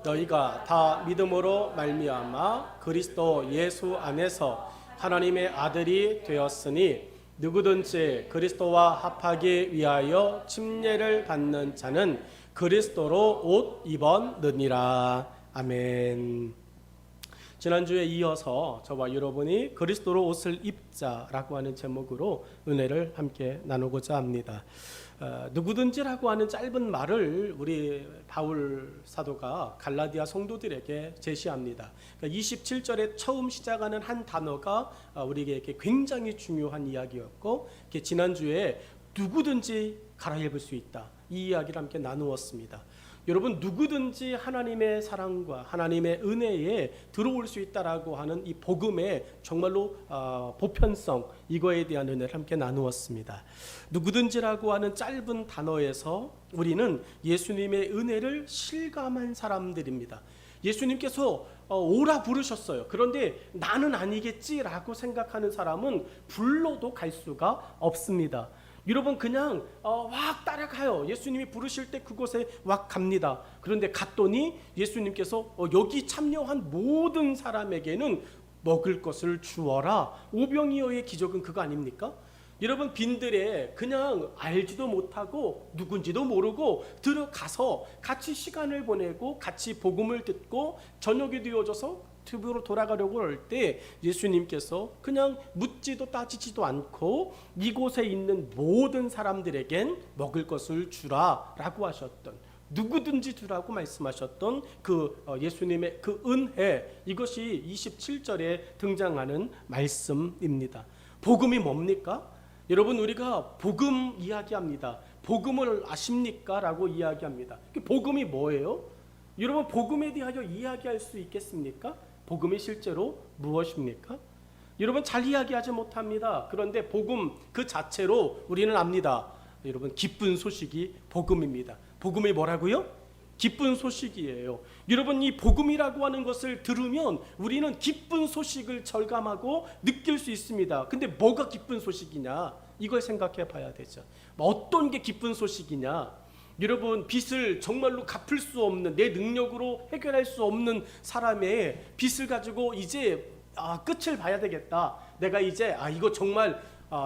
너희가 다 믿음으로 말미암아 그리스도 예수 안에서 하나님의 아들이 되었으니 누구든지 그리스도와 합하기 위하여 침례를 받는 자는 그리스도로 옷 입었느니라. 아멘. 지난주에 이어서 저와 여러분이 그리스도로 옷을 입자라고 하는 제목으로 은혜를 함께 나누고자 합니다. 누구든지라고 하는 짧은 말을 우리 바울 사도가 갈라디아 성도들에게 제시합니다. 그러니까 27절에 처음 시작하는 한 단어가 우리에게 굉장히 중요한 이야기였고, 지난주에 누구든지 갈아입을 수 있다, 이 이야기를 함께 나누었습니다. 여러분, 누구든지 하나님의 사랑과 하나님의 은혜에 들어올 수 있다라고 하는 이 복음의 정말로 보편성, 이거에 대한 은혜를 함께 나누었습니다. 누구든지라고 하는 짧은 단어에서 우리는 예수님의 은혜를 실감한 사람들입니다. 예수님께서 오라 부르셨어요. 그런데 나는 아니겠지라고 생각하는 사람은 불러도 갈 수가 없습니다. 여러분, 그냥 확 따라가요. 예수님이 부르실 때 그곳에 확 갑니다. 그런데 갔더니 예수님께서 여기 참여한 모든 사람에게는 먹을 것을 주어라. 오병이어의 기적은 그거 아닙니까? 여러분, 빈들에 그냥 알지도 못하고 누군지도 모르고 들어가서 같이 시간을 보내고 같이 복음을 듣고 저녁이 되어져서 집으로 돌아가려고 할 때 예수님께서 그냥 묻지도 따지지도 않고 이곳에 있는 모든 사람들에겐 먹을 것을 주라라고 하셨던, 누구든지 주라고 말씀하셨던 그 예수님의 그 은혜, 이것이 27절에 등장하는 말씀입니다. 복음이 뭡니까? 여러분, 우리가 복음 이야기합니다. 복음을 아십니까? 라고 이야기합니다. 복음이 뭐예요? 여러분, 복음에 대하여 이야기할 수 있겠습니까? 복음이 실제로 무엇입니까? 여러분, 잘 이야기하지 못합니다. 그런데 복음 그 자체로 우리는 압니다. 여러분, 기쁜 소식이 복음입니다. 복음이 뭐라고요? 기쁜 소식이에요. 여러분, 이 복음이라고 하는 것을 들으면 우리는 기쁜 소식을 절감하고 느낄 수 있습니다. 근데 뭐가 기쁜 소식이냐? 이걸 생각해 봐야 되죠. 어떤 게 기쁜 소식이냐? 여러분, 빚을 정말로 갚을 수 없는, 내 능력으로 해결할 수 없는 사람의 빚을 가지고 이제 끝을 봐야 되겠다. 내가 이제 이거 정말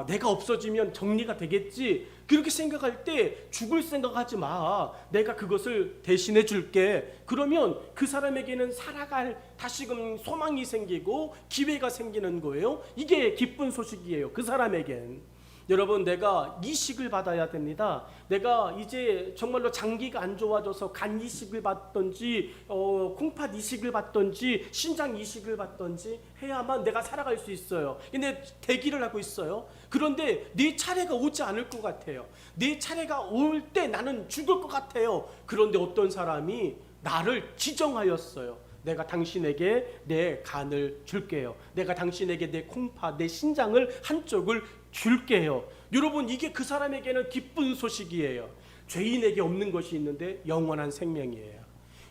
내가 없어지면 정리가 되겠지, 그렇게 생각할 때 죽을 생각하지 마. 내가 그것을 대신해 줄게. 그러면 그 사람에게는 살아갈 다시금 소망이 생기고 기회가 생기는 거예요. 이게 기쁜 소식이에요, 그 사람에겐. 여러분, 내가 이식을 받아야 됩니다. 내가 이제 정말로 장기가 안 좋아져서 간 이식을 받든지 콩팥 이식을 받든지 신장 이식을 받든지 해야만 내가 살아갈 수 있어요. 근데 대기를 하고 있어요. 그런데 내 차례가 오지 않을 것 같아요. 내 차례가 올 때 나는 죽을 것 같아요. 그런데 어떤 사람이 나를 지정하였어요. 내가 당신에게 내 간을 줄게요. 내가 당신에게 내 콩팥, 내 신장을 한쪽을 줄게요. 여러분, 이게 그 사람에게는 기쁜 소식이에요. 죄인에게 없는 것이 있는데 영원한 생명이에요.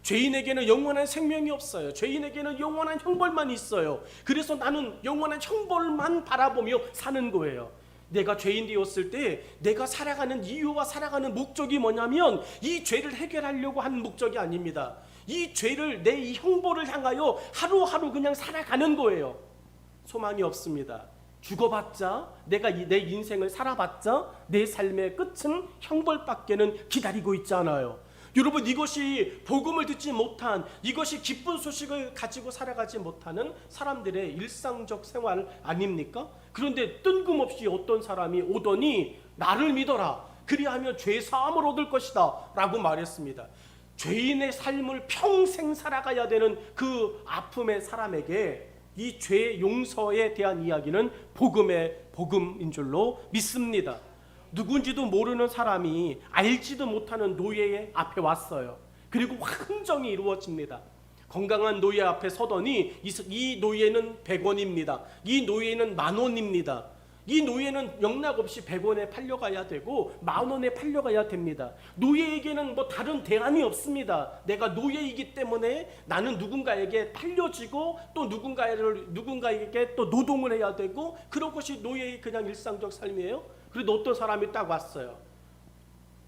죄인에게는 영원한 생명이 없어요. 죄인에게는 영원한 형벌만 있어요. 그래서 나는 영원한 형벌만 바라보며 사는 거예요. 내가 죄인 되었을 때 내가 살아가는 이유와 살아가는 목적이 뭐냐면 이 죄를 해결하려고 하는 목적이 아닙니다. 이 죄를, 내 이 형벌을 향하여 하루하루 그냥 살아가는 거예요. 소망이 없습니다. 죽어봤자, 내가 내 인생을 살아봤자 내 삶의 끝은 형벌밖에는 기다리고 있지 않아요. 여러분, 이것이 복음을 듣지 못한, 이것이 기쁜 소식을 가지고 살아가지 못하는 사람들의 일상적 생활 아닙니까? 그런데 뜬금없이 어떤 사람이 오더니 나를 믿어라, 그리하면 죄 사함을 얻을 것이다 라고 말했습니다. 죄인의 삶을 평생 살아가야 되는 그 아픔의 사람에게 이 죄 용서에 대한 이야기는 복음의 복음인 줄로 믿습니다. 누군지도 모르는 사람이 알지도 못하는 노예 앞에 왔어요. 그리고 흥정이 이루어집니다. 건강한 노예 앞에 서더니 이 노예는 100원입니다. 이 노예는 10,000원입니다. 이 노예는 영락없이 100원에 팔려가야 되고 10,000원에 팔려가야 됩니다. 노예에게는 뭐 다른 대안이 없습니다. 내가 노예이기 때문에 나는 누군가에게 팔려지고 또 누군가에게 또 노동을 해야 되고, 그런 것이 노예의 그냥 일상적 삶이에요. 그래도 어떤 사람이 딱 왔어요.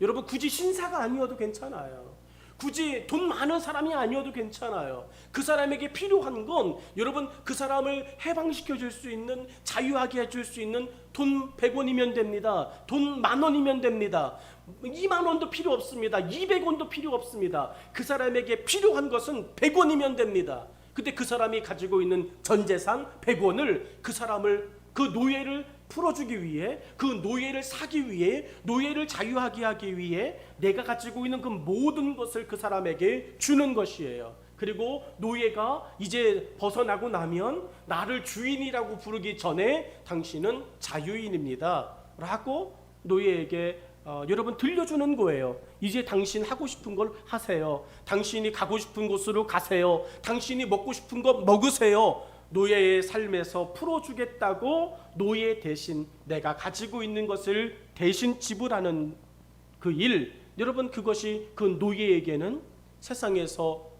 여러분, 굳이 신사가 아니어도 괜찮아요. 굳이 돈 많은 사람이 아니어도 괜찮아요. 그 사람에게 필요한 건 여러분 그 사람을 해방시켜 줄 수 있는, 자유하게 해줄 수 있는 돈 100원이면 됩니다. 돈 10,000원이면 됩니다. 20,000원도 필요 없습니다. 200원도 필요 없습니다. 그 사람에게 필요한 것은 100원이면 됩니다. 근데 그 사람이 가지고 있는 전 재산 100원을 그 사람을, 그 노예를 풀어주기 위해, 그 노예를 사기 위해, 노예를 자유하게 하기 위해 내가 가지고 있는 그 모든 것을 그 사람에게 주는 것이에요. 그리고 노예가 이제 벗어나고 나면 나를 주인이라고 부르기 전에 당신은 자유인입니다 라고 노예에게 여러분 들려주는 거예요. 이제 당신 하고 싶은 걸 하세요. 당신이 가고 싶은 곳으로 가세요. 당신이 먹고 싶은 거 먹으세요. 노예의 삶에서 풀어주겠다고 노예 대신 내가 가지고 있는 것을 대신 지불하는 그 일, 여러분 그것이 그 노예에게는 세상에서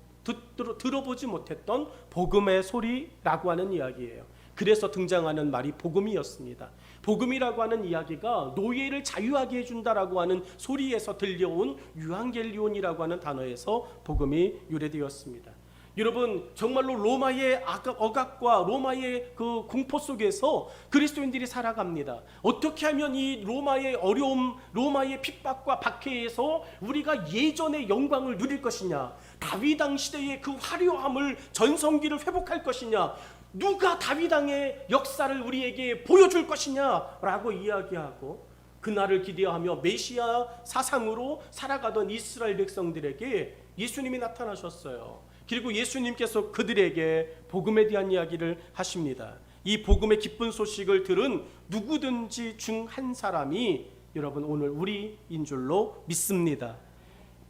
들어보지 못했던 복음의 소리라고 하는 이야기예요. 그래서 등장하는 말이 복음이었습니다. 복음이라고 하는 이야기가 노예를 자유하게 해준다라고 하는 소리에서 들려온 유앙겔리온이라고 하는 단어에서 복음이 유래되었습니다. 여러분 정말로 로마의 억압과 로마의 그 공포 속에서 그리스도인들이 살아갑니다. 어떻게 하면 이 로마의 어려움, 로마의 핍박과 박해에서 우리가 예전의 영광을 누릴 것이냐, 다윗 왕 시대의 그 화려함을, 전성기를 회복할 것이냐, 누가 다윗 왕의 역사를 우리에게 보여줄 것이냐라고 이야기하고 그날을 기대하며 메시아 사상으로 살아가던 이스라엘 백성들에게 예수님이 나타나셨어요. 그리고 예수님께서 그들에게 복음에 대한 이야기를 하십니다. 이 복음의 기쁜 소식을 들은 누구든지 중 한 사람이 여러분 오늘 우리인 줄로 믿습니다.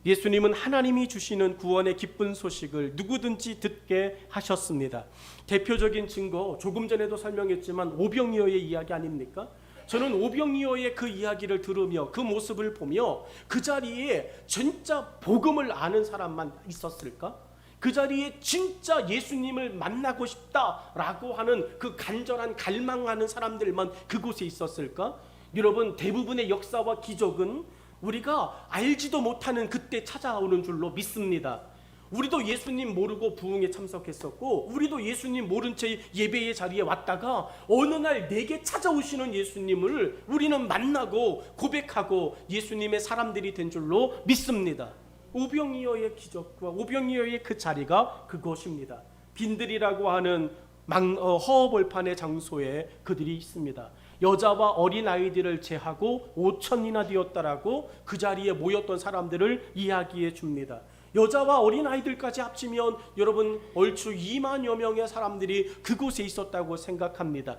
예수님은 하나님이 주시는 구원의 기쁜 소식을 누구든지 듣게 하셨습니다. 대표적인 증거, 조금 전에도 설명했지만 오병이어의 이야기 아닙니까? 저는 오병이어의 그 이야기를 들으며 그 모습을 보며 그 자리에 진짜 복음을 아는 사람만 있었을까? 그 자리에 진짜 예수님을 만나고 싶다라고 하는 그 간절한 갈망하는 사람들만 그곳에 있었을까? 여러분 대부분의 역사와 기적은 우리가 알지도 못하는 그때 찾아오는 줄로 믿습니다. 우리도 예수님 모르고 부흥에 참석했었고, 우리도 예수님 모른 채 예배의 자리에 왔다가 어느 날 내게 찾아오시는 예수님을 우리는 만나고 고백하고 예수님의 사람들이 된 줄로 믿습니다. 오병이어의 기적과 오병이어의 그 자리가 그것입니다. 빈들이라고 하는 허허벌판의 장소에 그들이 있습니다. 여자와 어린아이들을 제하고 5,000이나 되었다라고 그 자리에 모였던 사람들을 이야기해 줍니다. 여자와 어린아이들까지 합치면 여러분 얼추 2만여 명의 사람들이 그곳에 있었다고 생각합니다.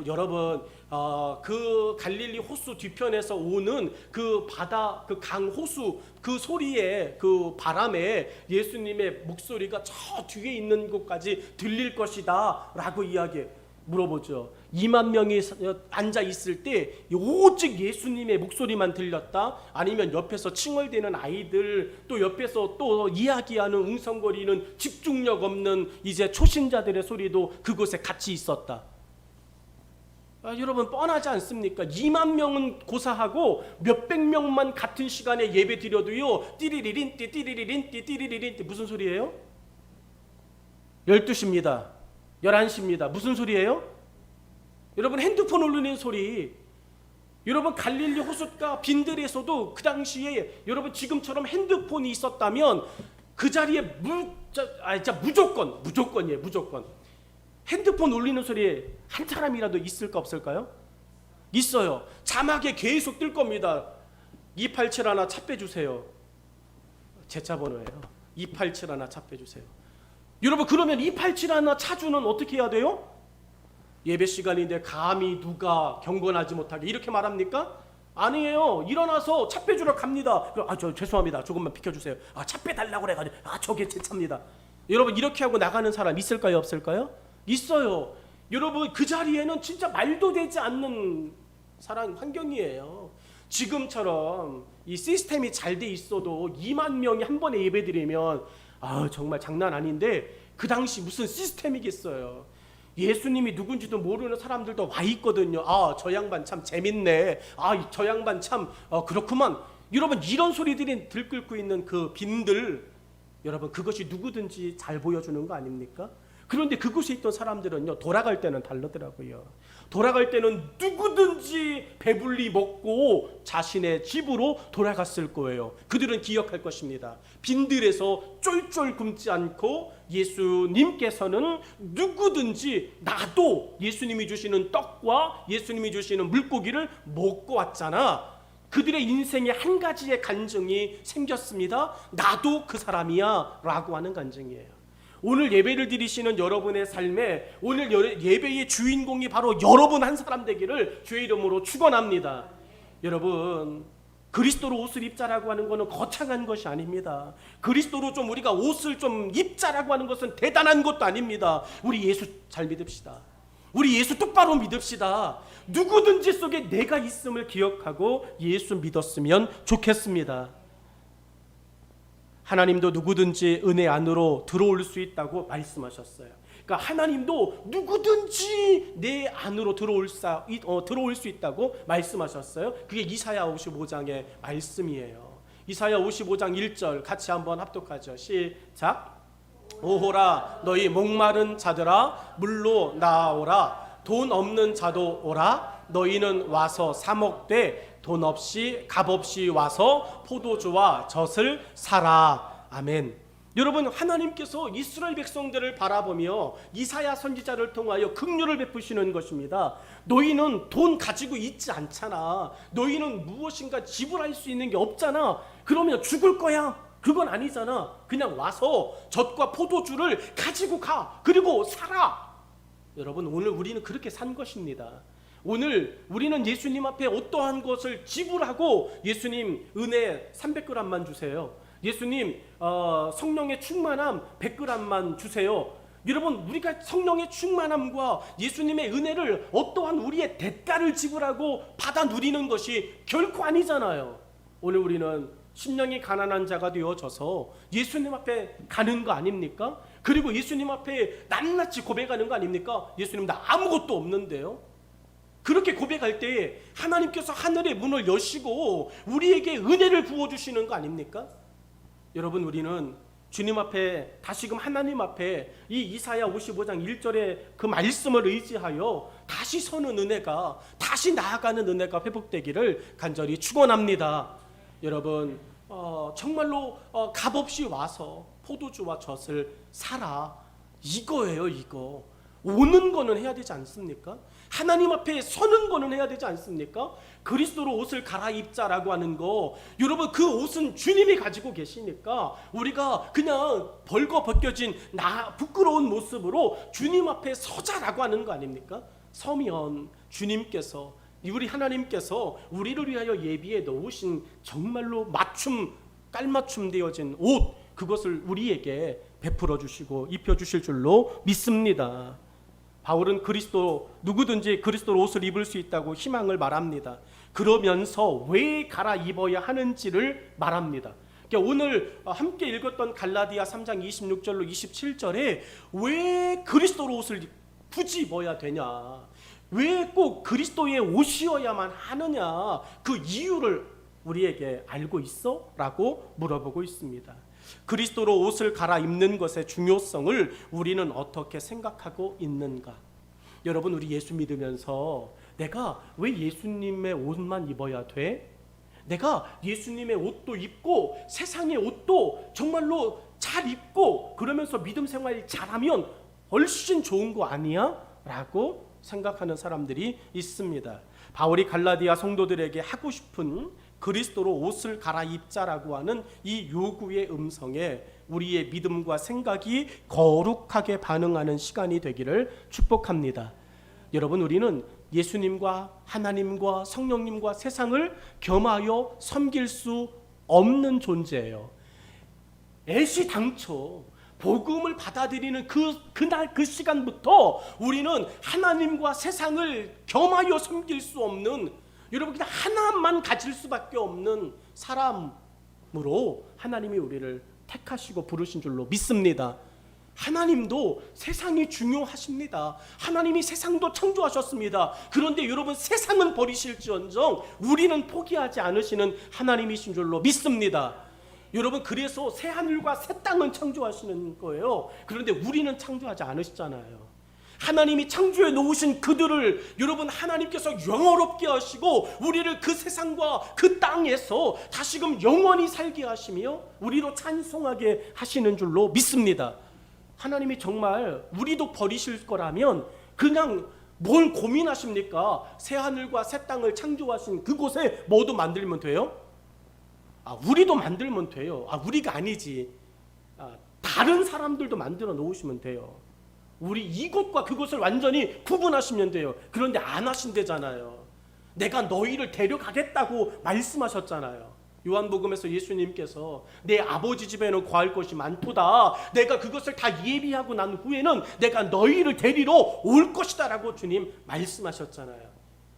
여러분 그 갈릴리 호수 뒤편에서 오는 그 바다, 그 강 호수 그 소리에, 그 바람에 예수님의 목소리가 저 뒤에 있는 곳까지 들릴 것이다 라고 물어보죠. 2만 명이 앉아 있을 때 오직 예수님의 목소리만 들렸다? 아니면 옆에서 칭얼대는 아이들, 또 옆에서 또 이야기하는 웅성거리는 집중력 없는 이제 초신자들의 소리도 그곳에 같이 있었다? 여러분 뻔하지 않습니까? 2만 명은 고사하고 몇백 명만 같은 시간에 예배 드려도요 띠리리린띠 띠리리린띠 띠리리린띠 무슨 소리예요? 12시입니다. 11시입니다. 무슨 소리예요? 여러분 핸드폰 울리는 소리. 여러분 갈릴리 호숫가 빈들에서도 그 당시에 여러분 지금처럼 핸드폰이 있었다면 그 자리에 무조건이에요. 무조건 핸드폰 울리는 소리에 한 사람이라도 있을까 없을까요? 있어요. 자막에 계속 뜰 겁니다. 287 하나 차 빼주세요. 제 차 번호예요. 287 하나 차 빼주세요. 여러분 그러면 287 하나 차주는 어떻게 해야 돼요? 예배 시간인데 감히 누가 경건하지 못하게 이렇게 말합니까? 아니에요. 일어나서 차 빼주러 갑니다. 저 죄송합니다. 조금만 비켜주세요. 차 빼달라고 그래가지고 저게 제 차입니다. 여러분 이렇게 하고 나가는 사람 있을까요 없을까요? 있어요. 여러분 그 자리에는 진짜 말도 되지 않는 사람 환경이에요. 지금처럼 이 시스템이 잘 돼 있어도 2만 명이 한 번에 예배드리면 정말 장난 아닌데 그 당시 무슨 시스템이겠어요. 예수님이 누군지도 모르는 사람들도 와 있거든요. 저 양반 참 재밌네. 저 양반 참 그렇구만. 여러분 이런 소리들이 들끓고 있는 그 빈들, 여러분 그것이 누구든지 잘 보여주는 거 아닙니까? 그런데 그곳에 있던 사람들은요, 돌아갈 때는 다르더라고요. 돌아갈 때는 누구든지 배불리 먹고 자신의 집으로 돌아갔을 거예요. 그들은 기억할 것입니다. 빈들에서 쫄쫄 굶지 않고 예수님께서는 누구든지 나도 예수님이 주시는 떡과 예수님이 주시는 물고기를 먹고 왔잖아. 그들의 인생에 한 가지의 간증이 생겼습니다. 나도 그 사람이야 라고 하는 간증이에요. 오늘 예배를 드리시는 여러분의 삶에 오늘 예배의 주인공이 바로 여러분 한 사람 되기를 주의 이름으로 축원합니다. 여러분, 그리스도로 옷을 입자라고 하는 것은 거창한 것이 아닙니다. 그리스도로 좀 우리가 옷을 좀 입자라고 하는 것은 대단한 것도 아닙니다. 우리 예수 잘 믿읍시다. 우리 예수 똑바로 믿읍시다. 누구든지 속에 내가 있음을 기억하고 예수 믿었으면 좋겠습니다. 하나님도 누구든지 은혜 안으로 들어올 수 있다고 말씀하셨어요. 그러니까 하나님도 누구든지 내 안으로 들어올 수 있다고 말씀하셨어요. 그게 이사야 55장의 말씀이에요. 이사야 55장 1절 같이 한번 합독하죠. 시작. 오호라 너희 목마른 자들아 물로 나아오라. 돈 없는 자도 오라. 너희는 와서 사 먹되 돈 없이 값 없이 와서 포도주와 젖을 사라. 아멘. 여러분, 하나님께서 이스라엘 백성들을 바라보며 이사야 선지자를 통하여 긍휼을 베푸시는 것입니다. 너희는 돈 가지고 있지 않잖아. 너희는 무엇인가 지불할 수 있는 게 없잖아. 그러면 죽을 거야. 그건 아니잖아. 그냥 와서 젖과 포도주를 가지고 가. 그리고 살아. 여러분, 오늘 우리는 그렇게 산 것입니다. 오늘 우리는 예수님 앞에 어떠한 것을 지불하고 예수님 은혜 300g만 주세요. 예수님 성령의 충만함 100g만 주세요. 여러분, 우리가 성령의 충만함과 예수님의 은혜를 어떠한 우리의 대가를 지불하고 받아 누리는 것이 결코 아니잖아요. 오늘 우리는 심령이 가난한 자가 되어져서 예수님 앞에 가는 거 아닙니까? 그리고 예수님 앞에 낱낱이 고백하는 거 아닙니까? 예수님 나 아무것도 없는데요. 그렇게 고백할 때 하나님께서 하늘의 문을 여시고 우리에게 은혜를 부어주시는 거 아닙니까? 여러분, 우리는 주님 앞에 다시금 하나님 앞에 이 이사야 55장 1절의 그 말씀을 의지하여 다시 서는 은혜가, 다시 나아가는 은혜가 회복되기를 간절히 축원합니다. 여러분, 정말로 값없이 와서 포도주와 젖을 사라. 이거예요. 이거 오는 거는 해야 되지 않습니까? 하나님 앞에 서는 거는 해야 되지 않습니까? 그리스도로 옷을 갈아입자라고 하는 거, 여러분 그 옷은 주님이 가지고 계시니까 우리가 그냥 벌거벗겨진 부끄러운 모습으로 주님 앞에 서자라고 하는 거 아닙니까? 서면 주님께서, 우리 하나님께서 우리를 위하여 예비해 놓으신 정말로 깔맞춤 되어진 옷, 그것을 우리에게 베풀어 주시고 입혀 주실 줄로 믿습니다. 바울은 누구든지 그리스도로 옷을 입을 수 있다고 희망을 말합니다. 그러면서 왜 갈아입어야 하는지를 말합니다. 그러니까 오늘 함께 읽었던 갈라디아 3장 26절로 27절에 왜 그리스도로 옷을 굳이 입어야 되냐, 왜 꼭 그리스도의 옷이어야만 하느냐, 그 이유를 우리에게 알고 있어? 라고 물어보고 있습니다. 그리스도로 옷을 갈아입는 것의 중요성을 우리는 어떻게 생각하고 있는가? 여러분, 우리 예수 믿으면서 내가 왜 예수님의 옷만 입어야 돼? 내가 예수님의 옷도 입고 세상의 옷도 정말로 잘 입고 그러면서 믿음 생활 잘하면 훨씬 좋은 거 아니야? 라고 생각하는 사람들이 있습니다. 바울이 갈라디아 성도들에게 하고 싶은 그리스도로 옷을 갈아입자라고 하는 이 요구의 음성에 우리의 믿음과 생각이 거룩하게 반응하는 시간이 되기를 축복합니다. 여러분, 우리는 예수님과 하나님과 성령님과 세상을 겸하여 섬길 수 없는 존재예요. 애시당초 복음을 받아들이는 그날 그 시간부터 우리는 하나님과 세상을 겸하여 섬길 수 없는, 여러분 그냥 하나만 가질 수밖에 없는 사람으로 하나님이 우리를 택하시고 부르신 줄로 믿습니다. 하나님도 세상이 중요하십니다. 하나님이 세상도 창조하셨습니다. 그런데 여러분, 세상은 버리실지언정 우리는 포기하지 않으시는 하나님이신 줄로 믿습니다. 여러분, 그래서 새 하늘과 새 땅은 창조하시는 거예요. 그런데 우리는 창조하지 않으시잖아요. 하나님이 창조해 놓으신 그들을 여러분, 하나님께서 영원롭게 하시고 우리를 그 세상과 그 땅에서 다시금 영원히 살게 하시며 우리로 찬송하게 하시는 줄로 믿습니다. 하나님이 정말 우리도 버리실 거라면 그냥 뭘 고민하십니까? 새 하늘과 새 땅을 창조하신 그곳에 뭐도 만들면 돼요? 우리도 만들면 돼요. 우리가 아니지. 다른 사람들도 만들어 놓으시면 돼요. 우리 이곳과 그곳을 완전히 구분하시면 돼요. 그런데 안 하신대잖아요. 내가 너희를 데려가겠다고 말씀하셨잖아요. 요한복음에서 예수님께서 내 아버지 집에는 거할 것이 많도다. 내가 그것을 다 예비하고 난 후에는 내가 너희를 데리러 올 것이다 라고 주님 말씀하셨잖아요.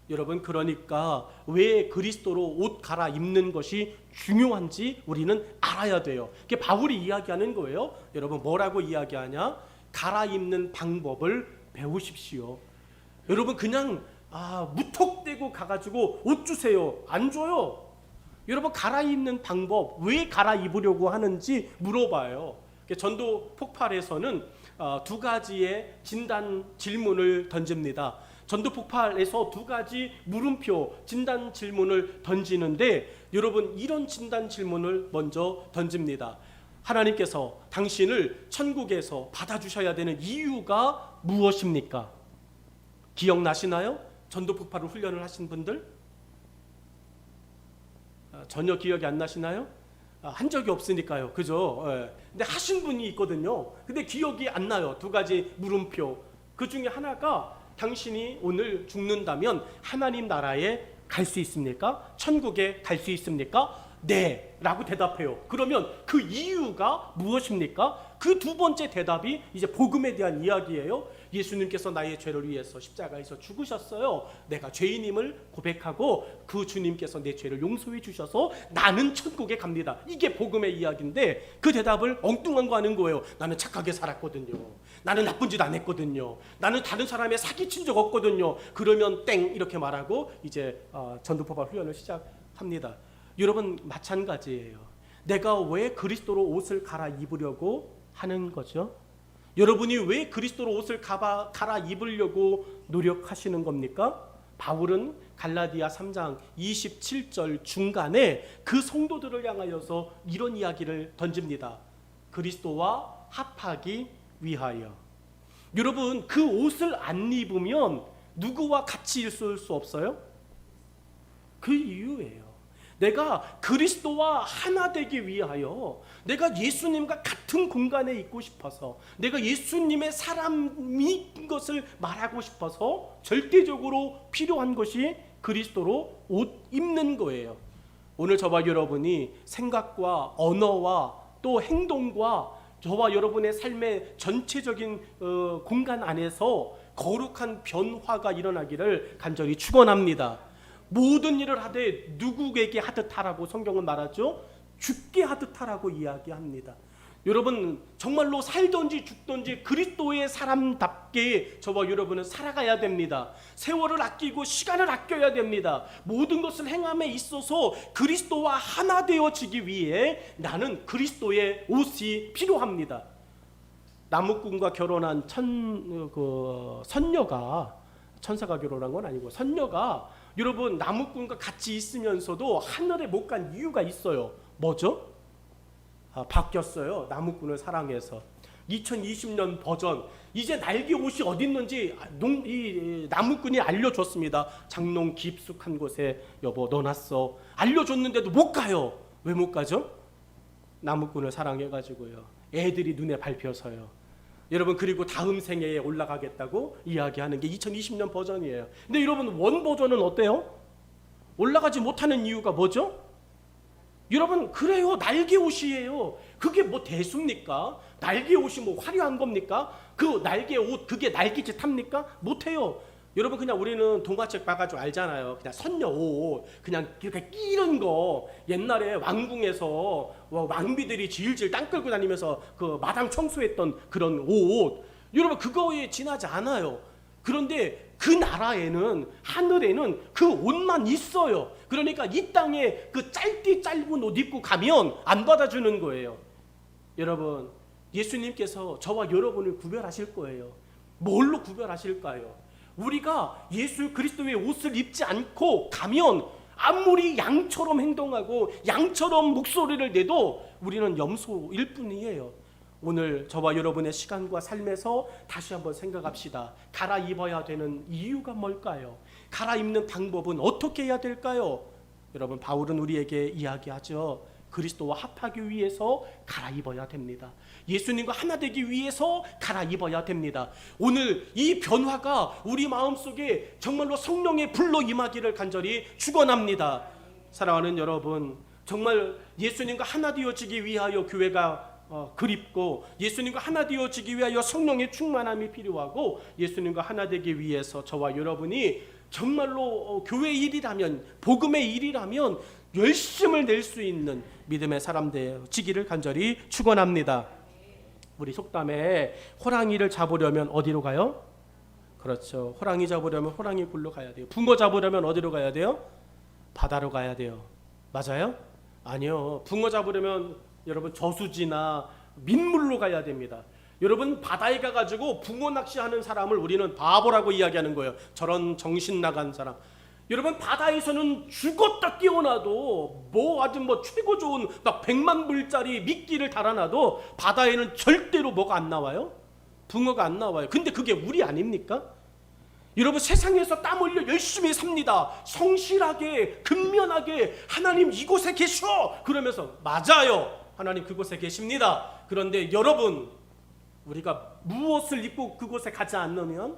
여러분, 그러니까 왜 그리스도로 옷 갈아입는 것이 중요한지 우리는 알아야 돼요. 그게 바울이 이야기하는 거예요. 여러분, 뭐라고 이야기하냐? 갈아입는 방법을 배우십시오. 여러분, 그냥 무턱대고 가가지고 옷 주세요, 안 줘요. 여러분, 갈아입는 방법, 왜 갈아입으려고 하는지 물어봐요. 전도 폭발에서는 두 가지의 진단 질문을 던집니다. 전도 폭발에서 두 가지 물음표 진단 질문을 던지는데 여러분, 이런 진단 질문을 먼저 던집니다. 하나님께서 당신을 천국에서 받아주셔야 되는 이유가 무엇입니까? 기억나시나요? 전도 폭발을 훈련을 하신 분들? 전혀 기억이 안 나시나요? 한 적이 없으니까요. 그죠? 근데 하신 분이 있거든요. 근데 기억이 안 나요. 두 가지 물음표. 그 중에 하나가 당신이 오늘 죽는다면 하나님 나라에 갈 수 있습니까? 천국에 갈 수 있습니까? 네 라고 대답해요. 그러면 그 이유가 무엇입니까? 그 두 번째 대답이 이제 복음에 대한 이야기예요. 예수님께서 나의 죄를 위해서 십자가에서 죽으셨어요. 내가 죄인임을 고백하고 그 주님께서 내 죄를 용서해 주셔서 나는 천국에 갑니다. 이게 복음의 이야기인데 그 대답을 엉뚱한 거 하는 거예요. 나는 착하게 살았거든요. 나는 나쁜 짓 안 했거든요. 나는 다른 사람에 사기친 적 없거든요. 그러면 땡 이렇게 말하고 이제 전도폭발 훈련을 시작합니다. 여러분, 마찬가지예요. 내가 왜 그리스도로 옷을 갈아입으려고 하는 거죠? 여러분이 왜 그리스도로 옷을 갈아입으려고 노력하시는 겁니까? 바울은 갈라디아 3장 27절 중간에 그 성도들을 향하여서 이런 이야기를 던집니다. 그리스도와 합하기 위하여. 여러분, 그 옷을 안 입으면 누구와 같이 있을 수 없어요? 그 이유예요. 내가 그리스도와 하나 되기 위하여, 내가 예수님과 같은 공간에 있고 싶어서, 내가 예수님의 사람인 것을 말하고 싶어서 절대적으로 필요한 것이 그리스도로 옷 입는 거예요. 오늘 저와 여러분이 생각과 언어와 또 행동과 저와 여러분의 삶의 전체적인 공간 안에서 거룩한 변화가 일어나기를 간절히 축원합니다. 모든 일을 하되 누구에게 하듯 하라고 성경은 말하죠. 죽게 하듯 하라고 이야기합니다. 여러분, 정말로 살든지 죽든지 그리스도의 사람답게 저와 여러분은 살아가야 됩니다. 세월을 아끼고 시간을 아껴야 됩니다. 모든 것을 행함에 있어서 그리스도와 하나 되어지기 위해 나는 그리스도의 옷이 필요합니다. 나무꾼과 결혼한 선녀가, 천사가 결혼한 건 아니고 선녀가 여러분 나무꾼과 같이 있으면서도 하늘에 못 간 이유가 있어요. 뭐죠? 바뀌었어요. 나무꾼을 사랑해서. 2020년 버전, 이제 날개 옷이 어디 있는지 이 나무꾼이 알려줬습니다. 장롱 깊숙한 곳에 여보 넣어놨어. 알려줬는데도 못 가요. 왜 못 가죠? 나무꾼을 사랑해가지고요. 애들이 눈에 밟혀서요. 여러분, 그리고 다음 생애에 올라가겠다고 이야기하는 게 2020년 버전이에요. 근데 여러분, 원 버전은 어때요? 올라가지 못하는 이유가 뭐죠? 여러분, 그래요. 날개 옷이에요. 그게 뭐 대수입니까? 날개 옷이 뭐 화려한 겁니까? 그 날개 옷, 그게 날개짓 합니까? 못해요. 여러분 그냥 우리는 동화책 봐가지고 알잖아요. 그냥 선녀 옷 그냥 이렇게 끼는 거 옛날에 왕궁에서 왕비들이 질질 땅 끌고 다니면서 그 마당 청소했던 그런 옷 여러분 그거에 지나지 않아요. 그런데 그 나라에는 하늘에는 그 옷만 있어요. 그러니까 이 땅에 그 짧은 옷 입고 가면 안 받아주는 거예요. 여러분 예수님께서 저와 여러분을 구별하실 거예요. 뭘로 구별하실까요? 우리가 예수 그리스도의 옷을 입지 않고 가면 아무리 양처럼 행동하고 양처럼 목소리를 내도 우리는 염소일 뿐이에요. 오늘 저와 여러분의 시간과 삶에서 다시 한번 생각합시다. 갈아입어야 되는 이유가 뭘까요? 갈아입는 방법은 어떻게 해야 될까요? 여러분 바울은 우리에게 이야기하죠. 그리스도와 합하기 위해서 갈아입어야 됩니다. 예수님과 하나 되기 위해서 갈아입어야 됩니다. 오늘 이 변화가 우리 마음속에 정말로 성령의 불로 임하기를 간절히 축원합니다. 사랑하는 여러분, 정말 예수님과 하나 되어지기 위하여 교회가 그립고 예수님과 하나 되어지기 위하여 성령의 충만함이 필요하고 예수님과 하나 되기 위해서 저와 여러분이 정말로 교회 일이라면 복음의 일이라면 열심을 낼 수 있는 믿음의 사람 되어지기를 간절히 축원합니다. 우리 속담에 호랑이를 잡으려면 어디로 가요? 그렇죠. 호랑이 잡으려면 호랑이 굴로 가야 돼요. 붕어 잡으려면 어디로 가야 돼요? 바다로 가야 돼요. 맞아요? 아니요. 붕어 잡으려면 여러분 저수지나 민물로 가야 됩니다. 여러분 바다에 가가지고 붕어 낚시하는 사람을 우리는 바보라고 이야기하는 거예요. 저런 정신 나간 사람. 여러분 바다에서는 죽었다 깨어나도 아주 최고 좋은 막 100만 불짜리 미끼를 달아놔도 바다에는 절대로 뭐가 안 나와요? 붕어가 안 나와요. 근데 그게 우리 아닙니까? 여러분 세상에서 땀 흘려 열심히 삽니다. 성실하게 근면하게 하나님 이곳에 계셔 그러면서 맞아요. 하나님 그곳에 계십니다. 그런데 여러분 우리가 무엇을 입고 그곳에 가지 않으면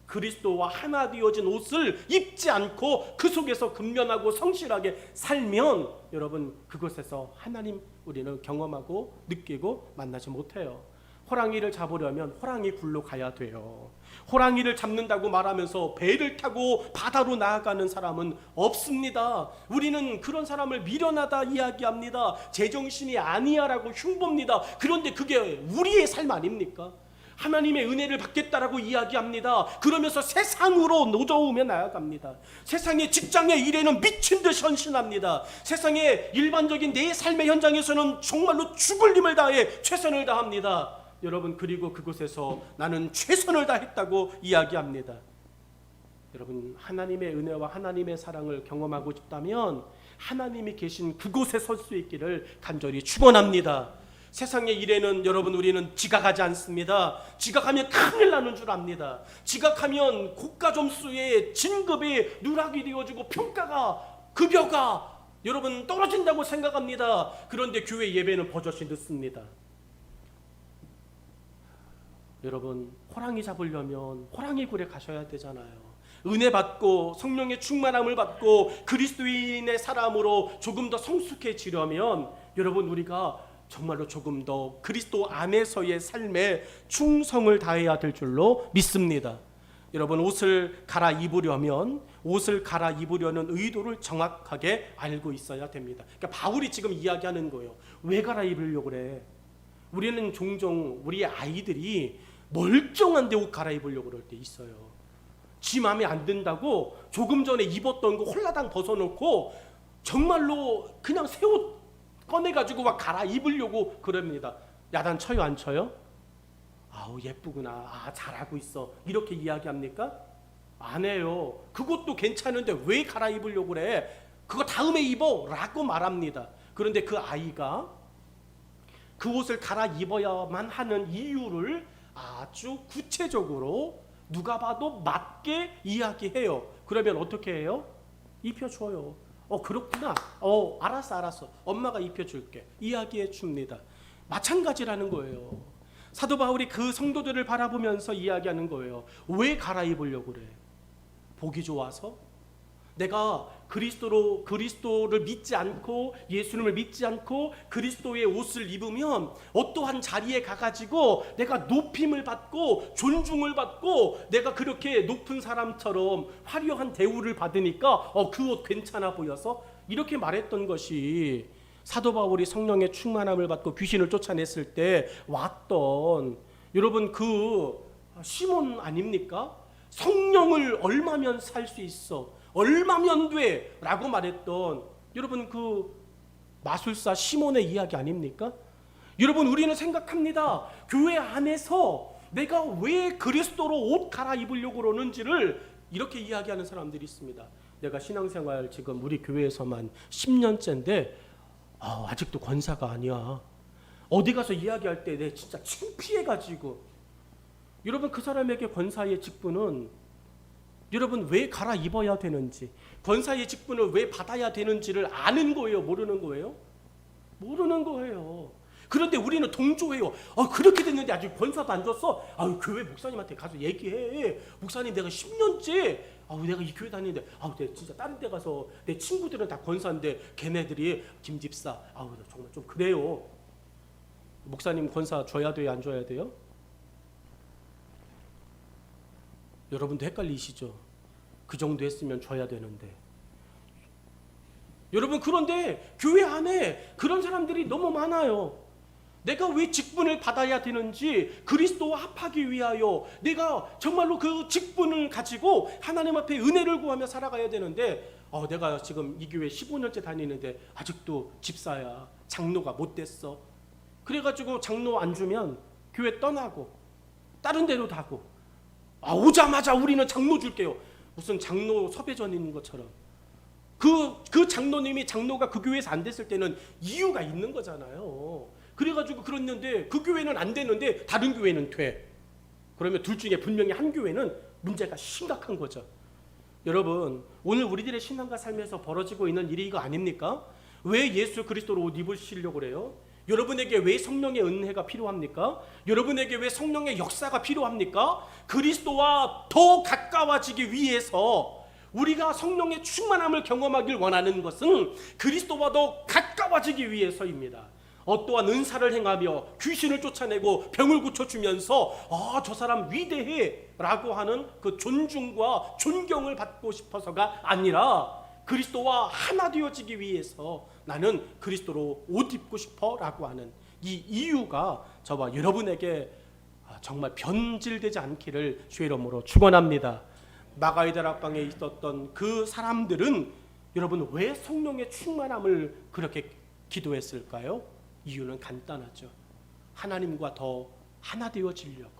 그리스도와 하나 되어진 옷을 입지 않고 그 속에서 근면하고 성실하게 살면 여러분 그곳에서 하나님 우리는 경험하고 느끼고 만나지 못해요. 호랑이를 잡으려면 호랑이 굴로 가야 돼요. 호랑이를 잡는다고 말하면서 배를 타고 바다로 나아가는 사람은 없습니다. 우리는 그런 사람을 미련하다 이야기합니다. 제정신이 아니야라고 흉봅니다. 그런데 그게 우리의 삶 아닙니까? 하나님의 은혜를 받겠다라고 이야기합니다. 그러면서 세상으로 노저우며 나아갑니다. 세상의 직장의 일에는 미친 듯 헌신합니다. 세상의 일반적인 내 삶의 현장에서는 정말로 죽을 힘을 다해 최선을 다합니다. 여러분 그리고 그곳에서 나는 최선을 다했다고 이야기합니다. 여러분 하나님의 은혜와 하나님의 사랑을 경험하고 싶다면 하나님이 계신 그곳에 설 수 있기를 간절히 축원합니다. 세상의 일에는 여러분 우리는 지각하지 않습니다. 지각하면 큰일 나는 줄 압니다. 지각하면 고가 점수의 진급이 누락이 되어지고 급여가 여러분 떨어진다고 생각합니다. 그런데 교회 예배는 버젓이 늦습니다. 여러분 호랑이 잡으려면 호랑이 굴에 가셔야 되잖아요. 은혜 받고 성령의 충만함을 받고 그리스도인의 사람으로 조금 더 성숙해지려면 여러분 우리가 정말로 조금 더 그리스도 안에서의 삶에 충성을 다해야 될 줄로 믿습니다. 여러분 옷을 갈아입으려는 의도를 정확하게 알고 있어야 됩니다. 그러니까 바울이 지금 이야기하는 거예요. 왜 갈아입으려고 그래? 우리는 종종 우리 아이들이 멀쩡한데 옷 갈아입으려고 그럴 때 있어요. 지 마음에 안 든다고 조금 전에 입었던 거 홀라당 벗어놓고 정말로 그냥 새 옷 꺼내가지고 막 갈아입으려고 그럽니다. 야단 쳐요 안 쳐요? 아우 예쁘구나, 잘하고 있어 이렇게 이야기합니까? 안 해요. 그것도 괜찮은데 왜 갈아입으려고 그래? 그거 다음에 입어 라고 말합니다. 그런데 그 아이가 그 옷을 갈아입어야만 하는 이유를 아주 구체적으로 누가 봐도 맞게 이야기해요. 그러면 어떻게 해요? 입혀줘요. 그렇구나. 알았어. 엄마가 입혀줄게. 이야기해 줍니다. 마찬가지라는 거예요. 사도 바울이 그 성도들을 바라보면서 이야기하는 거예요. 왜 갈아입으려고 그래? 보기 좋아서? 내가 그리스도를 믿지 않고 예수님을 믿지 않고 그리스도의 옷을 입으면 어떠한 자리에 가가지고 내가 높임을 받고 존중을 받고 내가 그렇게 높은 사람처럼 화려한 대우를 받으니까 그 옷 괜찮아 보여서 이렇게 말했던 것이 사도 바울이 성령의 충만함을 받고 귀신을 쫓아냈을 때 왔던 여러분 그 시몬 아닙니까? 성령을 얼마면 살 수 있어? 얼마면 돼? 라고 말했던 여러분 그 마술사 시몬의 이야기 아닙니까? 여러분 우리는 생각합니다. 교회 안에서 내가 왜 그리스도로 옷 갈아입으려고 그러는지를 이렇게 이야기하는 사람들이 있습니다. 내가 신앙생활 지금 우리 교회에서만 10년째인데 아직도 권사가 아니야. 어디 가서 이야기할 때 내 진짜 창피해가지고. 여러분 그 사람에게 권사의 직분은 여러분 왜 갈아입어야 되는지, 권사의 직분을 왜 받아야 되는지를 아는 거예요? 모르는 거예요? 모르는 거예요. 그런데 우리는 동조해요. 그렇게 됐는데 아직 권사도 안 줬어? 교회 목사님한테 가서 얘기해. 목사님 내가 10년째 내가 이 교회 다니는데 내가 진짜 다른 데 가서 내 친구들은 다 권사인데 걔네들이 김집사 정말 좀 그래요. 목사님 권사 줘야 돼요? 안 줘야 돼요? 여러분도 헷갈리시죠? 그 정도 했으면 줘야 되는데. 여러분 그런데 교회 안에 그런 사람들이 너무 많아요. 내가 왜 직분을 받아야 되는지 그리스도와 합하기 위하여 내가 정말로 그 직분을 가지고 하나님 앞에 은혜를 구하며 살아가야 되는데 내가 지금 이 교회 15년째 다니는데 아직도 집사야, 장로가 못 됐어. 그래가지고 장로 안 주면 교회 떠나고 다른 데로 가고 오자마자 우리는 장로 줄게요. 무슨 장로 섭외전 있는 것처럼. 그 장로가 그 교회에서 안 됐을 때는 이유가 있는 거잖아요. 그래가지고 그랬는데 그 교회는 안 되는데 다른 교회는 돼. 그러면 둘 중에 분명히 한 교회는 문제가 심각한 거죠. 여러분 오늘 우리들의 신앙과 삶에서 벌어지고 있는 일이 이거 아닙니까? 왜 예수 그리스도로 옷 입으시려고 그래요? 여러분에게 왜 성령의 은혜가 필요합니까? 여러분에게 왜 성령의 역사가 필요합니까? 그리스도와 더 가까워지기 위해서 우리가 성령의 충만함을 경험하길 원하는 것은 그리스도와 더 가까워지기 위해서입니다. 어떠한 은사를 행하며 귀신을 쫓아내고 병을 고쳐주면서 저 사람 위대해 라고 하는 그 존중과 존경을 받고 싶어서가 아니라 그리스도와 하나 되어지기 위해서 나는 그리스도로 옷 입고 싶어 라고 하는 이 이유가 저와 여러분에게 정말 변질되지 않기를 주의 이름으로 축원합니다. 마가의 다락방에 있었던 그 사람들은 여러분 왜 성령의 충만함을 그렇게 기도했을까요? 이유는 간단하죠. 하나님과 더 하나 되어지려고,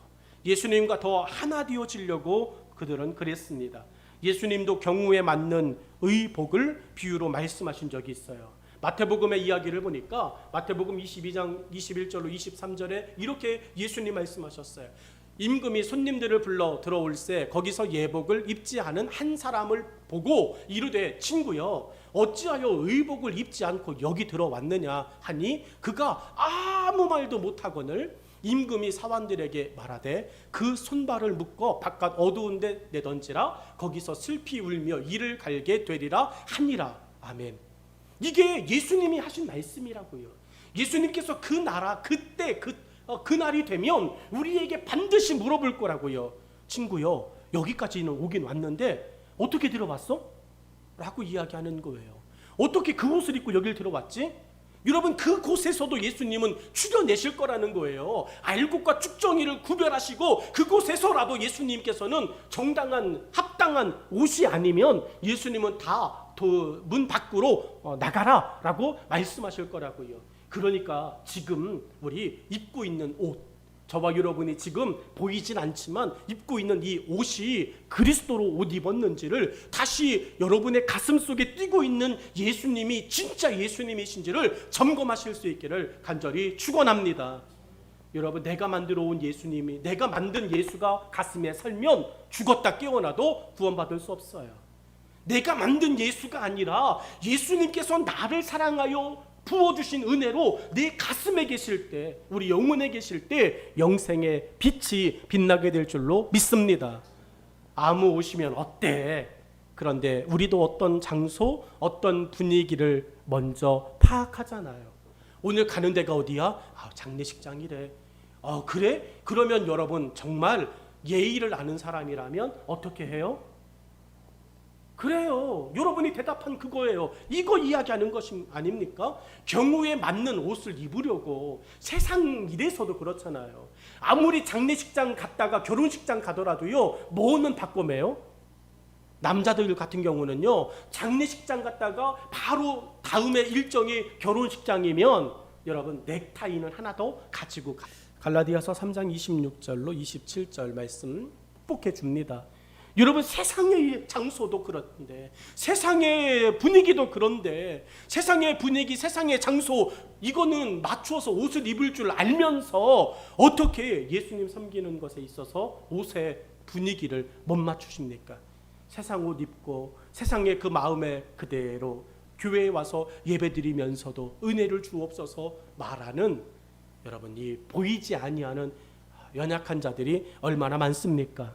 예수님과 더 하나 되어지려고 그들은 그랬습니다. 예수님도 경우에 맞는 의복을 비유로 말씀하신 적이 있어요. 마태복음의 이야기를 보니까 마태복음 22장 21절로 23절에 이렇게 예수님 말씀하셨어요. 임금이 손님들을 불러 들어올세 거기서 예복을 입지 않은 한 사람을 보고 이르되 친구여 어찌하여 의복을 입지 않고 여기 들어왔느냐 하니 그가 아무 말도 못하거늘 임금이 사환들에게 말하되 그 손발을 묶어 바깥 어두운 데 내던지라 거기서 슬피 울며 이를 갈게 되리라 하니라. 아멘. 이게 예수님이 하신 말씀이라고요. 예수님께서 그 나라 그때 그날이 되면 우리에게 반드시 물어볼 거라고요. 친구요 여기까지는 오긴 왔는데 어떻게 들어왔어? 라고 이야기하는 거예요. 어떻게 그 옷을 입고 여길 들어왔지? 여러분 그곳에서도 예수님은 추려내실 거라는 거예요. 알곡과 쭉정이를 구별하시고 그곳에서라도 예수님께서는 정당한 합당한 옷이 아니면 예수님은 다 문 밖으로 나가라 라고 말씀하실 거라고요. 그러니까 지금 우리 입고 있는 옷, 저와 여러분이 지금 보이진 않지만 입고 있는 이 옷이 그리스도로 옷 입었는지를 다시 여러분의 가슴 속에 뛰고 있는 예수님이 진짜 예수님이신지를 점검하실 수 있기를 간절히 축원합니다. 여러분 내가 만들어 온 예수님이, 내가 만든 예수가 가슴에 살면 죽었다 깨어나도 구원받을 수 없어요. 내가 만든 예수가 아니라 예수님께서 나를 사랑하여 부어주신 은혜로 내 가슴에 계실 때, 우리 영혼에 계실 때 영생의 빛이 빛나게 될 줄로 믿습니다. 아무 옷이면 어때? 그런데 우리도 어떤 장소, 어떤 분위기를 먼저 파악하잖아요. 오늘 가는 데가 어디야? 장례식장이래. 그래? 그러면 여러분 정말 예의를 아는 사람이라면 어떻게 해요? 그래요. 여러분이 대답한 그거예요. 이거 이야기하는 것이 아닙니까? 경우에 맞는 옷을 입으려고. 세상 일에서도 그렇잖아요. 아무리 장례식장 갔다가 결혼식장 가더라도요, 뭐는 바꿔 매요? 남자들 같은 경우는요, 장례식장 갔다가 바로 다음에 일정이 결혼식장이면 여러분 넥타이는 하나 더 가지고 갈라디아서 3장 26절로 27절 말씀 뽀해 줍니다. 여러분 세상의 장소도 그런데, 세상의 분위기도 그런데, 세상의 분위기, 세상의 장소 이거는 맞추어서 옷을 입을 줄 알면서 어떻게 예수님 섬기는 것에 있어서 옷의 분위기를 못 맞추십니까? 세상 옷 입고 세상의 그 마음에 그대로 교회에 와서 예배드리면서도 은혜를 주옵소서 말하는 여러분 이 보이지 아니하는 연약한 자들이 얼마나 많습니까?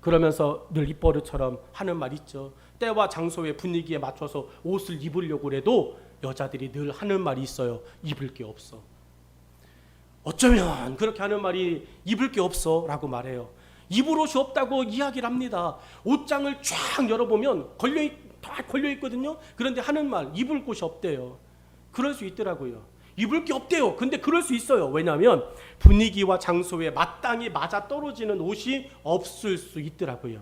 그러면서 늘 입버릇처럼 하는 말 있죠. 때와 장소의 분위기에 맞춰서 옷을 입으려고 해도 여자들이 늘 하는 말이 있어요. 입을 게 없어. 어쩌면 그렇게 하는 말이 입을 게 없어 라고 말해요. 입을 옷이 없다고 이야기를 합니다. 옷장을 쫙 열어보면 다 걸려있거든요. 그런데 하는 말 입을 곳이 없대요. 그럴 수 있더라고요. 입을 게 없대요. 근데 그럴 수 있어요. 왜냐하면 분위기와 장소에 마땅히 맞아떨어지는 옷이 없을 수 있더라고요.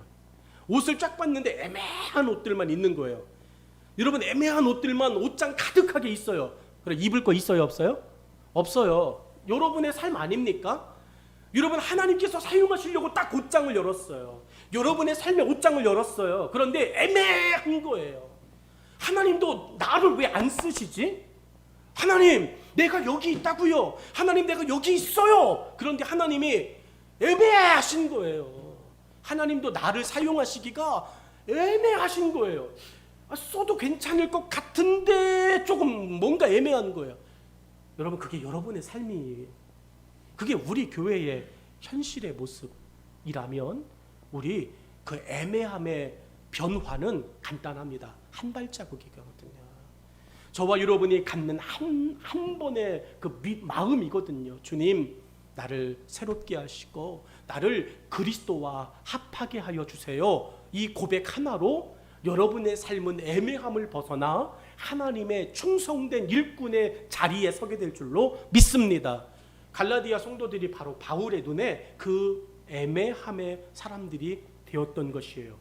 옷을 쫙 봤는데 애매한 옷들만 있는 거예요. 여러분 애매한 옷들만 옷장 가득하게 있어요. 그래 입을 거 있어요? 없어요? 없어요. 여러분의 삶 아닙니까? 여러분 하나님께서 사용하시려고 딱 옷장을 열었어요. 여러분의 삶의 옷장을 열었어요. 그런데 애매한 거예요. 하나님도 나를 왜 안 쓰시지? 하나님 내가 여기 있다고요. 하나님 내가 여기 있어요. 그런데 하나님이 애매하신 거예요. 하나님도 나를 사용하시기가 애매하신 거예요. 써도 괜찮을 것 같은데 조금 뭔가 애매한 거예요. 여러분 그게 여러분의 삶이에요. 그게 우리 교회의 현실의 모습이라면 우리 그 애매함의 변화는 간단합니다. 한 발자국이거든요. 저와 여러분이 갖는 한 번의 그 마음이거든요. 주님 나를 새롭게 하시고 나를 그리스도와 합하게 하여 주세요. 이 고백 하나로 여러분의 삶은 애매함을 벗어나 하나님의 충성된 일꾼의 자리에 서게 될 줄로 믿습니다. 갈라디아 성도들이 바로 바울의 눈에 그 애매함의 사람들이 되었던 것이에요.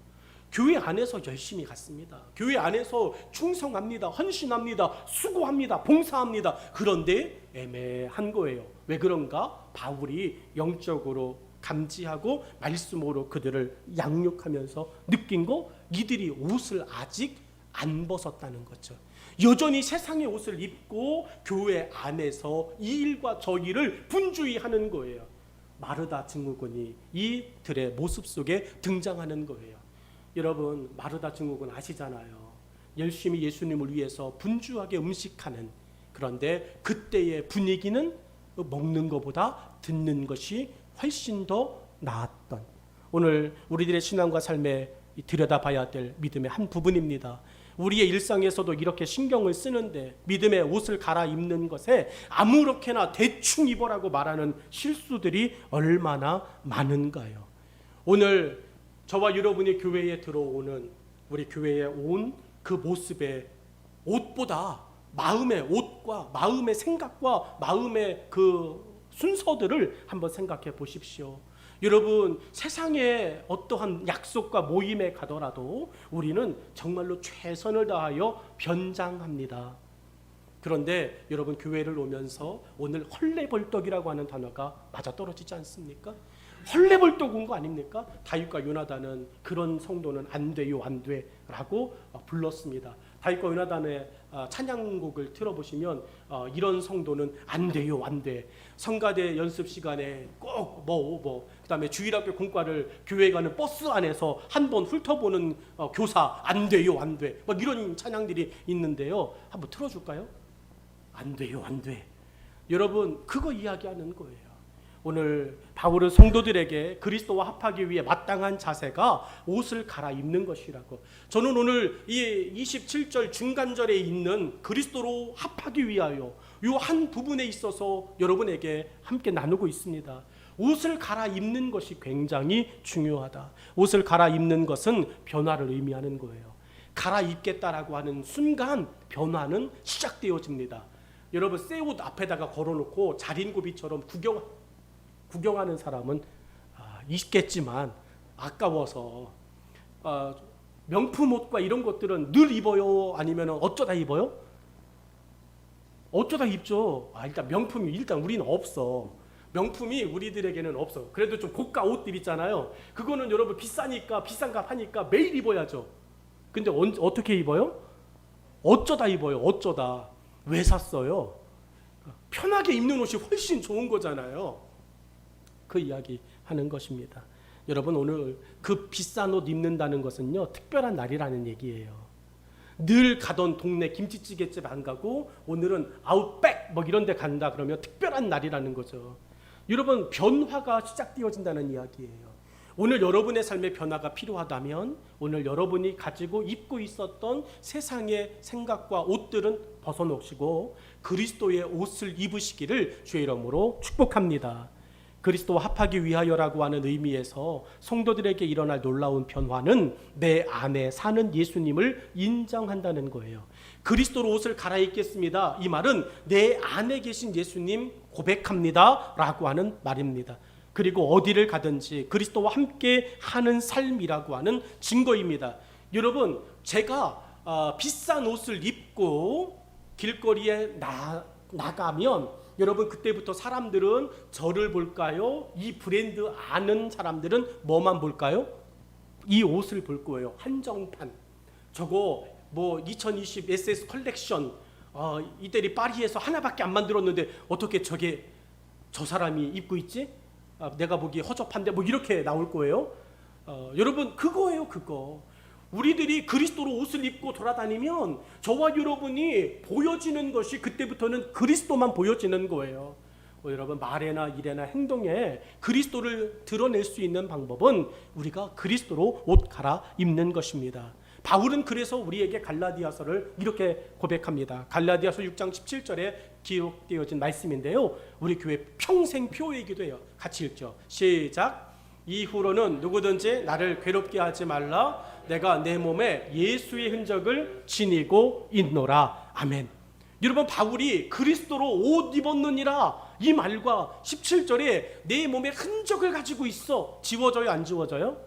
교회 안에서 열심히 갔습니다. 교회 안에서 충성합니다. 헌신합니다. 수고합니다. 봉사합니다. 그런데 애매한 거예요. 왜 그런가? 바울이 영적으로 감지하고 말씀으로 그들을 양육하면서 느낀 거, 이들이 옷을 아직 안 벗었다는 거죠. 여전히 세상의 옷을 입고 교회 안에서 이 일과 저 일을 분주히 하는 거예요. 마르다 증후군이 이들의 모습 속에 등장하는 거예요. 여러분 마르다 증후군 아시잖아요. 열심히 예수님을 위해서 분주하게 음식하는, 그런데 그때의 분위기는 먹는 것보다 듣는 것이 훨씬 더 나았던, 오늘 우리들의 신앙과 삶에 들여다봐야 될 믿음의 한 부분입니다. 우리의 일상에서도 이렇게 신경을 쓰는데 믿음의 옷을 갈아입는 것에 아무렇게나 대충 입어라고 말하는 실수들이 얼마나 많은가요? 오늘 저와 여러분이 교회에 들어오는, 우리 교회에 온 그 모습의 옷보다 마음의 옷과 마음의 생각과 마음의 그 순서들을 한번 생각해 보십시오. 여러분 세상에 어떠한 약속과 모임에 가더라도 우리는 정말로 최선을 다하여 변장합니다. 그런데 여러분 교회를 오면서 오늘 헐레벌떡이라고 하는 단어가 맞아떨어지지 않습니까? 헐레벌떡 온 거 아닙니까? 다윗과 요나단은 그런 성도는 안 돼요, 안 돼 라고 불렀습니다. 다윗과 요나단의 찬양곡을 들어보시면 이런 성도는 안 돼요, 안 돼. 성가대 연습 시간에 꼭 그다음에 주일학교 공과를 교회 가는 버스 안에서 한번 훑어보는 교사 안 돼요, 안 돼. 막 이런 찬양들이 있는데요. 한번 틀어줄까요? 안 돼요, 안 돼. 여러분 그거 이야기하는 거예요. 오늘 바울은 성도들에게 그리스도와 합하기 위해 마땅한 자세가 옷을 갈아입는 것이라고. 저는 오늘 이 27절 중간절에 있는 그리스도로 합하기 위하여 이 한 부분에 있어서 여러분에게 함께 나누고 있습니다. 옷을 갈아입는 것이 굉장히 중요하다. 옷을 갈아입는 것은 변화를 의미하는 거예요. 갈아입겠다라고 하는 순간 변화는 시작되어집니다. 여러분, 새 옷 앞에다가 걸어놓고 자린고비처럼 구경하는 사람은 있겠지만 아까워서 명품 옷과 이런 것들은 늘 입어요? 아니면 어쩌다 입어요? 어쩌다 입죠. 일단 명품이 일단 우리는 없어. 명품이 우리들에게는 없어. 그래도 좀 고가 옷들 있잖아요. 그거는 여러분 비싸니까 비싼 값 하니까 매일 입어야죠. 근데 어떻게 입어요? 어쩌다 입어요. 어쩌다. 왜 샀어요? 편하게 입는 옷이 훨씬 좋은 거잖아요. 그 이야기 하는 것입니다. 여러분, 오늘 그 비싼 옷 입는다는 것은요, 특별한 날이라는 얘기예요. 늘 가던 동네 김치찌개집 안 가고 오늘은 아웃백 뭐 이런 데 간다 그러면 특별한 날이라는 거죠. 여러분, 변화가 시작되어진다는 이야기예요. 오늘 여러분의 삶의 변화가 필요하다면 오늘 여러분이 가지고 입고 있었던 세상의 생각과 옷들은 벗어놓으시고 그리스도의 옷을 입으시기를 주의 이름으로 축복합니다. 그리스도와 합하기 위하여라고 하는 의미에서 성도들에게 일어날 놀라운 변화는 내 안에 사는 예수님을 인정한다는 거예요. 그리스도로 옷을 갈아입겠습니다. 이 말은 내 안에 계신 예수님 고백합니다 라고 하는 말입니다. 그리고 어디를 가든지 그리스도와 함께 하는 삶이라고 하는 증거입니다. 여러분, 제가 비싼 옷을 입고 길거리에 나가면 여러분, 그때부터 사람들은 저를 볼까요? 이 브랜드 아는 사람들은 뭐만 볼까요? 이 옷을 볼 거예요. 한정판. 저거 뭐 2020 SS 컬렉션 이태리 파리에서 하나밖에 안 만들었는데 어떻게 저게 저 사람이 입고 있지? 내가 보기에 허접한데 뭐 이렇게 나올 거예요. 여러분, 그거예요. 그거. 우리들이 그리스도로 옷을 입고 돌아다니면 저와 여러분이 보여지는 것이 그때부터는 그리스도만 보여지는 거예요. 여러분, 말에나 일에나 행동에 그리스도를 드러낼 수 있는 방법은 우리가 그리스도로 옷 갈아입는 것입니다. 바울은 그래서 우리에게 갈라디아서를 이렇게 고백합니다. 갈라디아서 6장 17절에 기록되어진 말씀인데요, 우리 교회 평생표이기도 해요. 같이 읽죠. 시작. 이후로는 누구든지 나를 괴롭게 하지 말라. 내가 내 몸에 예수의 흔적을 지니고 있노라. 아멘. 여러분, 바울이 그리스도로 옷 입었느니라 이 말과 17절에 내 몸에 흔적을 가지고 있어. 지워져요? 안 지워져요?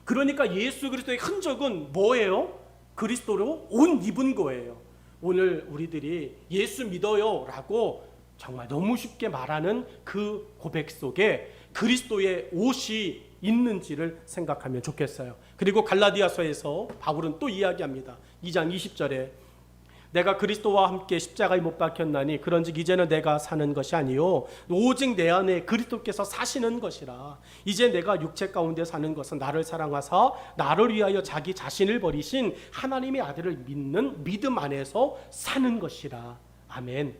그러니까 예수 그리스도의 흔적은 뭐예요? 그리스도로 옷 입은 거예요. 오늘 우리들이 예수 믿어요 라고 정말 너무 쉽게 말하는 그 고백 속에 그리스도의 옷이 있는지를 생각하면 좋겠어요. 그리고 갈라디아서에서 바울은 또 이야기합니다. 2장 20절에 내가 그리스도와 함께 십자가에 못 박혔나니 그런즉 이제는 내가 사는 것이 아니요 오직 내 안에 그리스도께서 사시는 것이라. 이제 내가 육체 가운데 사는 것은 나를 사랑하사 나를 위하여 자기 자신을 버리신 하나님의 아들을 믿는 믿음 안에서 사는 것이라. 아멘.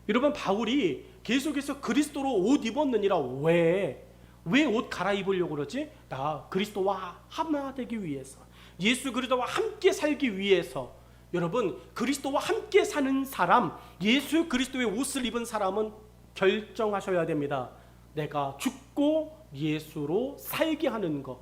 여러분, 바울이 계속해서 그리스도로 옷 입었느니라. 왜 옷 갈아입으려고 그러지? 나 그리스도와 하나 되기 위해서, 예수 그리스도와 함께 살기 위해서. 여러분, 그리스도와 함께 사는 사람, 예수 그리스도의 옷을 입은 사람은 결정하셔야 됩니다. 내가 죽고 예수로 살게 하는 것.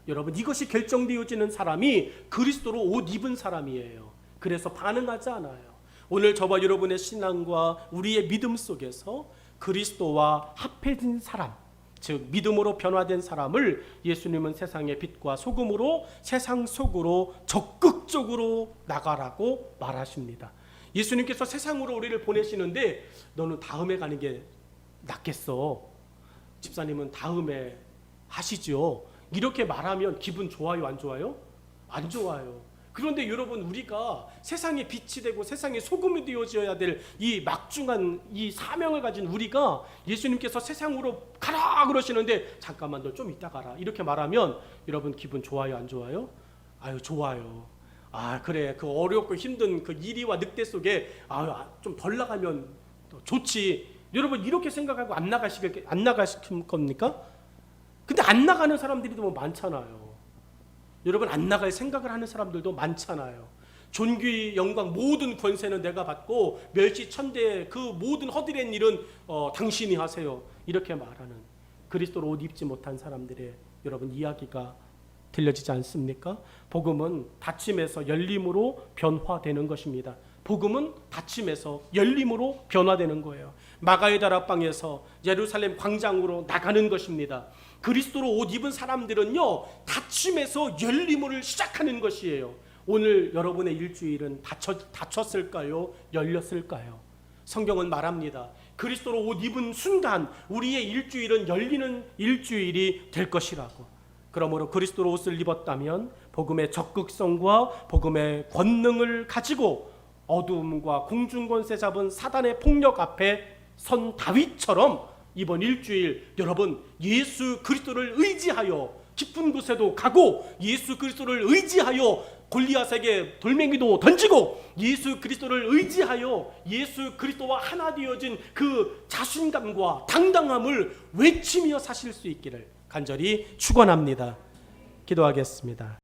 여러분, 이것이 결정되어지는 사람이 그리스도로 옷 입은 사람이에요. 그래서 반응하지 않아요. 오늘 저와 여러분의 신앙과 우리의 믿음 속에서 그리스도와 합해진 사람, 즉 믿음으로 변화된 사람을 예수님은 세상의 빛과 소금으로 세상 속으로 적극적으로 나가라고 말하십니다. 예수님께서 세상으로 우리를 보내시는데 너는 다음에 가는 게 낫겠어. 집사님은 다음에 하시죠. 이렇게 말하면 기분 좋아요, 안 좋아요? 안 좋아요. 그런데 여러분, 우리가 세상의 빛이 되고 세상의 소금이 되어져야 될 이 막중한 이 사명을 가진 우리가 예수님께서 세상으로 가라 그러시는데 잠깐만 너 좀 이따 가라 이렇게 말하면 여러분 기분 좋아요, 안 좋아요? 아유, 좋아요. 그래, 그 어렵고 힘든 그 일이와 늑대 속에 좀 덜 나가면 좋지. 여러분 이렇게 생각하고 안 나가실 겁니까? 근데 안 나가는 사람들이 너무 많잖아요. 여러분 안 나갈 생각을 하는 사람들도 많잖아요. 존귀, 영광, 모든 권세는 내가 받고 멸시, 천대 그 모든 허드렛 일은 당신이 하세요. 이렇게 말하는 그리스도로 옷 입지 못한 사람들의 여러분 이야기가 들려지지 않습니까? 복음은 닫힘에서 열림으로 변화되는 것입니다. 복음은 닫힘에서 열림으로 변화되는 거예요. 마가의 다락방에서 예루살렘 광장으로 나가는 것입니다. 그리스도로 옷 입은 사람들은요, 닫힘에서 열림을 시작하는 것이에요. 오늘 여러분의 일주일은 닫혔을까요? 열렸을까요? 성경은 말합니다. 그리스도로 옷 입은 순간 우리의 일주일은 열리는 일주일이 될 것이라고. 그러므로 그리스도로 옷을 입었다면 복음의 적극성과 복음의 권능을 가지고 어두움과 공중권세 잡은 사단의 폭력 앞에 선 다윗처럼 이번 일주일 여러분 예수 그리스도를 의지하여 깊은 곳에도 가고 예수 그리스도를 의지하여 골리앗에게 돌멩이도 던지고 예수 그리스도를 의지하여 예수 그리스도와 하나 되어진 그 자신감과 당당함을 외치며 사실 수 있기를 간절히 축원합니다. 기도하겠습니다.